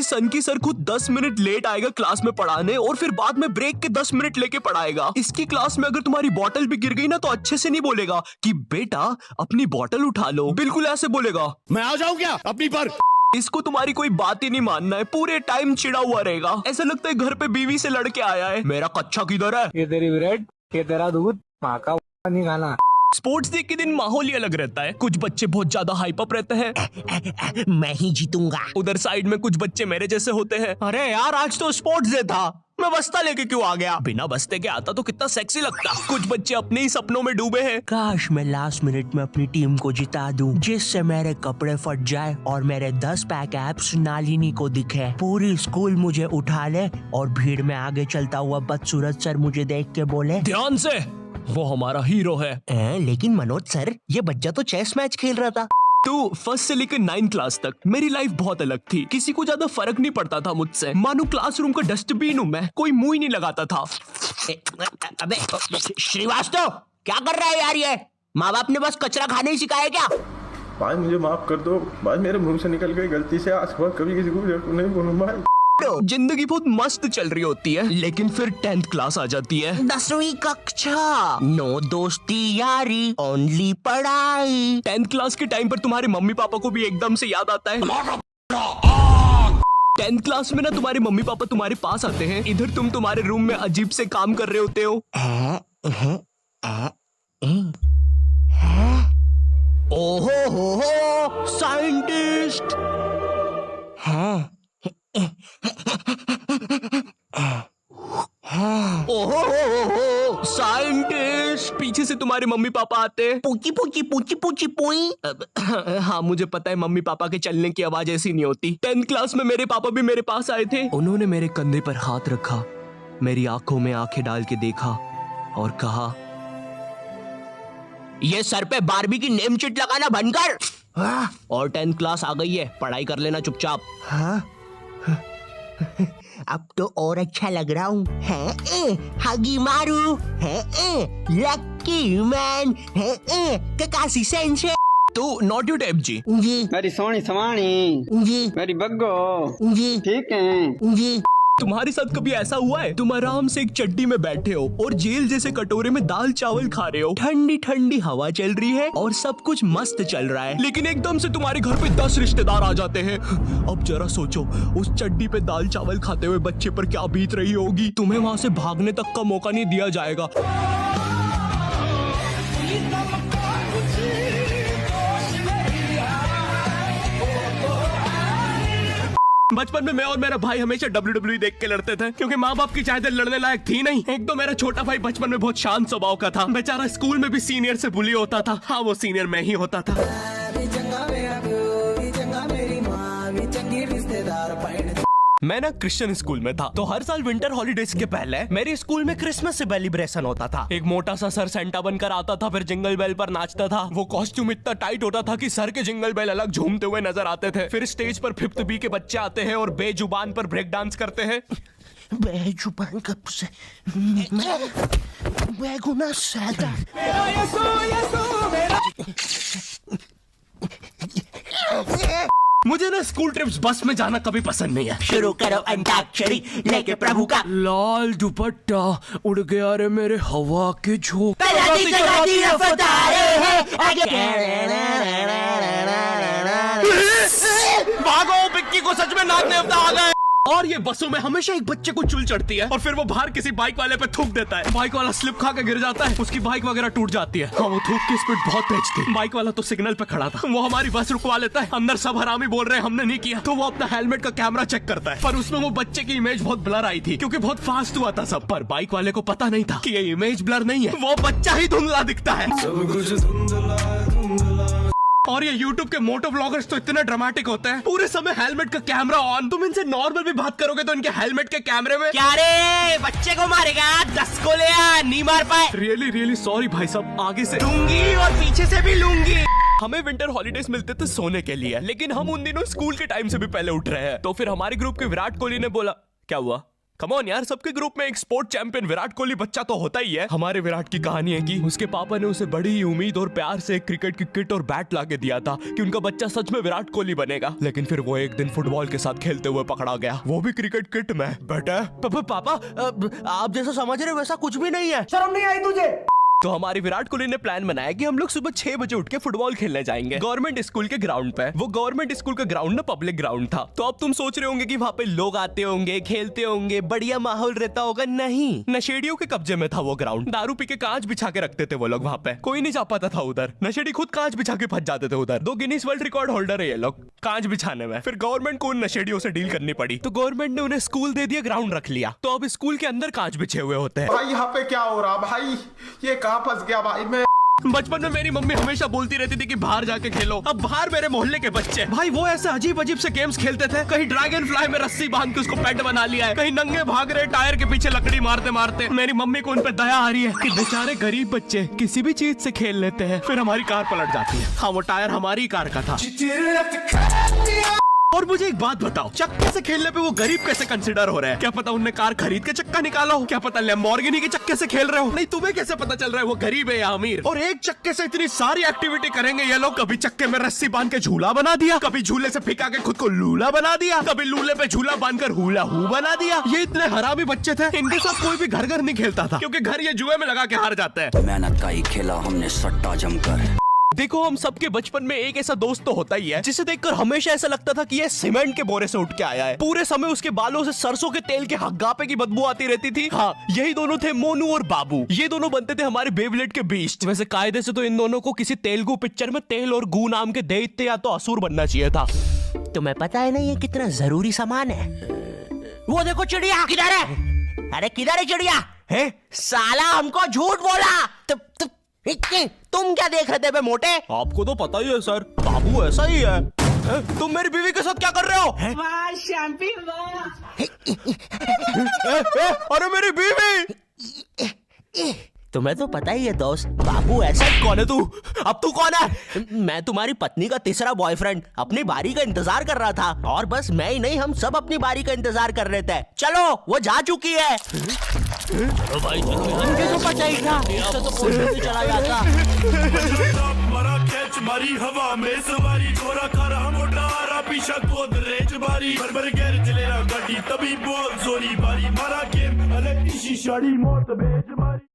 सन की सर खुद 10 minute late आएगा क्लास में पढ़ाने और फिर बाद में ब्रेक के 10 मिनट लेके पढ़ाएगा। इसकी क्लास में अगर तुम्हारी बॉटल भी गिर गई ना तो अच्छे से नहीं बोलेगा कि बेटा अपनी बॉटल उठा लो, बिल्कुल ऐसे बोलेगा मैं आ जाऊं क्या अपनी पर। इसको तुम्हारी कोई बात ही नहीं मानना है, पूरे टाइम चिड़ा हुआ रहेगा। ऐसा लगता है घर पे बीवी से लड़के आया है। मेरा कच्चा किधर है? ये तेरी ब्रेड, ये तेरा दूध, माँ का नहीं खाना। स्पोर्ट्स डे के दिन माहौल ही अलग रहता है। कुछ बच्चे बहुत ज्यादा हाइप अप रहते हैं, मैं ही जीतूंगा। उधर साइड में कुछ बच्चे मेरे जैसे होते हैं, अरे यार आज तो स्पोर्ट्स डे था, मैं बस्ता लेके क्यों आ गया? बिना बस्ते के आता तो कितना सेक्सी लगता। कुछ बच्चे अपने ही सपनों में डूबे हैं। काश मैं लास्ट मिनट में अपनी टीम को जिता दूं, जिससे मेरे कपड़े फट जाए और मेरे 10 पैक एब्स नालिनी को दिखे, पूरी स्कूल मुझे उठा ले और भीड़ में आगे चलता हुआ बदसूरत सर मुझे देख के बोले, ध्यान से, वो हमारा हीरो है। लेकिन मनोज सर, ये बच्चा तो चेस मैच खेल रहा था। तो फर्स्ट से लेकर 9 क्लास तक मेरी लाइफ बहुत अलग थी। किसी को ज्यादा फर्क नहीं पड़ता था मुझसे। मानो क्लासरूम का डस्टबिन हूँ मैं, कोई मुंह ही नहीं लगाता था। अबे श्रीवास्तव, क्या कर रहा है यार ये? माँ बाप ने बस कचरा खाने ही सिखाया क्या? भाई मुझे माफ कर दो भाई, मेरे मुंह से निकल गई गलती से, आज के बाद कभी किसी को नहीं बोलूंगा भाई। जिंदगी बहुत मस्त चल रही होती है, लेकिन फिर 10th क्लास आ जाती है। 10वीं कक्षा, नो दोस्ती यारी, ओनली पढ़ाई। 10th क्लास के टाइम पर तुम्हारे मम्मी पापा को भी एकदम से याद आता है। 10th क्लास में ना तुम्हारे मम्मी पापा तुम्हारे पास आते हैं, इधर तुम तुम्हारे रूम में अजीब से काम कर रहे होते हो। ओहो हो साइंटिस्ट। ओहो हो साइंटिस्ट। पीछे से तुम्हारे मम्मी पापा आते हैं। पूची पूची पूची पूची पुई। हाँ मुझे पता है मम्मी पापा के चलने की आवाज ऐसी नहीं होती। 10th क्लास में मेरे पापा भी मेरे पास आए थे। उन्होंने मेरे कंधे पर हाथ रखा, मेरी आंखों में आंखें डाल के देखा और कहा, ये सर पे बारबी की नेम चिट लगाना बंद कर। और 10th क्लास आ गई है, पढ़ाई कर लेना चुपचाप। हाँ अब तो और अच्छा लग रहा हूँ। हगी मारू है, लकी मैन है, ककासी सेंस है। तो नॉट यू टैप जी। जी मेरी सोनी सवानी जी मेरी बग्गो जी ठीक है जी। तुम्हारे साथ कभी ऐसा हुआ है तुम आराम से एक चड्डी में बैठे हो और जेल जैसे कटोरे में दाल चावल खा रहे हो, ठंडी ठंडी हवा चल रही है और सब कुछ मस्त चल रहा है, लेकिन एकदम से तुम्हारे घर पे 10 रिश्तेदार आ जाते हैं। अब जरा सोचो उस चड्डी पे दाल चावल खाते हुए बच्चे पर क्या बीत रही होगी। तुम्हें वहां से भागने तक का मौका नहीं दिया जाएगा। बचपन में मैं और मेरा भाई हमेशा WWE देख के लड़ते थे, क्योंकि माँ बाप की चाहते लड़ने लायक थी नहीं। एक तो मेरा छोटा भाई बचपन में बहुत शांत स्वभाव का था, बेचारा स्कूल में भी सीनियर से बुली होता था। हाँ वो सीनियर मैं ही होता था। मैं ना क्रिश्चियन स्कूल में था, तो हर साल विंटर हॉलीडेज के पहले मेरे स्कूल में क्रिसमस सेलिब्रेशन होता था। एक मोटा सा सर सेंटा बनकर आता था, फिर जिंगल बेल पर नाचता था। वो कॉस्ट्यूम इतना टाइट होता था कि सर के जिंगल बेल अलग झूमते हुए नजर आते थे। फिर स्टेज पर 5th B के बच्चे आते हैं और बेजुबान पर ब्रेक डांस करते हैं। बेजुबान कब से? बेगुनाह सैदा। मुझे ना स्कूल ट्रिप्स बस में जाना कभी पसंद नहीं है। शुरू करो अंताक्षरी लेके प्रभु का लाल दुपट्टा उड़ गया रे मेरे हवा के झोंके। भागो, पिक्की को सच में नाक देवता आ गए। और ये बसों में हमेशा एक बच्चे को चुल चढ़ती है और फिर वो बाहर किसी बाइक वाले पे थूक देता है। बाइक वाला स्लिप खा के गिर जाता है, उसकी बाइक वगैरह टूट जाती है। हाँ वो थूक की स्पीड बहुत तेज थी। बाइक वाला तो सिग्नल पे खड़ा था, वो हमारी बस रुकवा लेता है। अंदर सब हरामी बोल रहे हैं हमने नहीं किया, तो वो अपना हेलमेट का कैमरा चेक करता है, पर उसमें वो बच्चे की इमेज बहुत ब्लर आई थी, क्योंकि बहुत फास्ट हुआ था सब। पर बाइक वाले को पता नहीं था कि ये इमेज ब्लर नहीं है, वो बच्चा ही धुंधला दिखता है। और ये YouTube के मोटो व्लॉगर्स तो इतने ड्रामेटिक होते हैं, पूरे समय हेलमेट का कैमरा ऑन। तुम इनसे नॉर्मल भी बात करोगे तो इनके हेलमेट के कैमरे में क्या रे बच्चे को मारेगा, 10 को ले आ, नहीं मार पाए। रियली सॉरी भाई साहब, आगे से लूंगी और पीछे से भी लूंगी। हमें विंटर हॉलीडेज मिलते थे सोने के लिए, लेकिन हम उन दिनों स्कूल के टाइम से भी पहले उठ रहे हैं। तो फिर हमारे ग्रुप के विराट कोहली ने बोला, क्या हुआ कम ऑन यार, सबके ग्रुप में एक स्पोर्ट चैंपियन विराट कोहली बच्चा तो होता ही है। हमारे विराट की कहानी है कि उसके पापा ने उसे बड़ी ही उम्मीद और प्यार से एक क्रिकेट की किट और बैट लाके दिया था कि उनका बच्चा सच में विराट कोहली बनेगा। लेकिन फिर वो एक दिन फुटबॉल के साथ खेलते हुए पकड़ा गया, वो भी क्रिकेट किट में। बेटा पापा आप जैसा समझ रहे हो वैसा कुछ भी नहीं है। शर्म नहीं आई तुझे? तो हमारी विराट कोहली ने प्लान बनाया कि हम लोग सुबह 6 बजे उठ के फुटबॉल खेलने जाएंगे गवर्नमेंट स्कूल के ग्राउंड पे। वो गवर्नमेंट स्कूल का ग्राउंड ना पब्लिक ग्राउंड था। तो अब तुम सोच रहे होंगे कि वहाँ पे लोग आते होंगे, खेलते होंगे, बढ़िया माहौल रहता होगा। नहीं, नशेड़ियों के कब्जे में था वो ग्राउंड। दारू पी के कांच बिछा के रखते थे वो लोग वहाँ पे, कोई नहीं जा पाता था उधर। नशेड़ी खुद कांच बिछा के फंस जाते थे उधर। 2 गिनीज वर्ल्ड रिकॉर्ड होल्डर है ये लोग कांच बिछाने में। फिर गवर्नमेंट को उन नशेड़ियों से डील करनी पड़ी, तो गवर्नमेंट ने उन्हें स्कूल दे दिया, ग्राउंड रख लिया। तो अब स्कूल के अंदर कांच बिछे हुए होते हैं। भाई यहाँ पे क्या हो रहा भाई, ये कहाँ फंस गया भाई मैं। बचपन में मेरी मम्मी हमेशा बोलती रहती थी कि बाहर जाके खेलो। अब बाहर मेरे मोहल्ले के बच्चे भाई वो ऐसे अजीब अजीब से गेम्स खेलते थे। कहीं ड्रैगन फ्लाई में रस्सी बांध के उसको पेट बना लिया है, कहीं नंगे भाग रहे टायर के पीछे लकड़ी मारते मारते। मेरी मम्मी को उन पे दया आ रही है कि बेचारे गरीब बच्चे किसी भी चीज से खेल लेते हैं। फिर हमारी कार पलट जाती है। हाँ, वो टायर हमारी कार का था। और मुझे एक बात बताओ, चक्के से खेलने पे वो गरीब कैसे कंसिडर हो रहे हैं? क्या पता उनने कार खरीद के चक्का निकाला हो, क्या पता लैम्बोर्गिनी के चक्के से खेल रहे हो। नहीं, तुम्हें कैसे पता चल रहा है वो गरीब है या अमीर? और एक चक्के से इतनी सारी एक्टिविटी करेंगे ये लोग। कभी चक्के में रस्सी बांध के झूला बना दिया, कभी झूले से फिका के खुद को लूला बना दिया, कभी लूले पे झूला बांधकर हुला हू बना दिया। ये इतने हरामी बच्चे थे, इनके साथ कोई भी घर नहीं खेलता था, क्योंकि घर ये जुए में लगा के हार जाते हैं। मेहनत का ही खेला हमने सट्टा जमकर। देखो, हम सबके बचपन में एक ऐसा दोस्त तो होता ही है जिसे देखकर हमेशा ऐसा लगता था कि ये सीमेंट के बोरे से उठ के आया है। पूरे समय उसके बालों से सरसों के तेल के हग्गापे की बदबू आती रहती थी। हाँ, यही दोनों थे मोनू और बाबू। ये दोनों बनते थे हमारे बेबलेट के बीस्ट। वैसे कायदे से तो इन दोनों को किसी तेलुगु पिक्चर में तेल और गू नाम के दैत्य या तो असुर बनना चाहिए था। तुम्हें पता है ना ये कितना जरूरी सामान है? वो देखो चिड़िया किधर है? अरे किधर है चिड़िया? है साला हमको झूठ बोला। तुम क्या देख रहे थे बे मोटे? आपको तो पता ही है सर, बाबू ऐसा ही है। तुम मेरी बीवी के साथ क्या कर रहे हो? अरे मेरी बीवी! तुम्हें तो पता ही है दोस्त, बाबू ऐसा। कौन है तू? अब तू कौन है? मैं तुम्हारी पत्नी का तीसरा बॉयफ्रेंड, अपनी बारी का इंतजार कर रहा था। और बस मैं ही नहीं, हम सब अपनी बारी का इंतजार कर रहे थे। चलो, वो जा चुकी है। चलो भाई चलो, मुझे तो पता ही था, इससे तो कोई भी चला जाता। मरा कैच मारी हवा में सवारी, गोरा खारा मोटा पीछा गोदरेज बारी, बरबर गैर चलेरा गाड़ी तभी बोल जोरी बारी, मारा गेम अलग इसी शाड़ी मौत बेज मारी।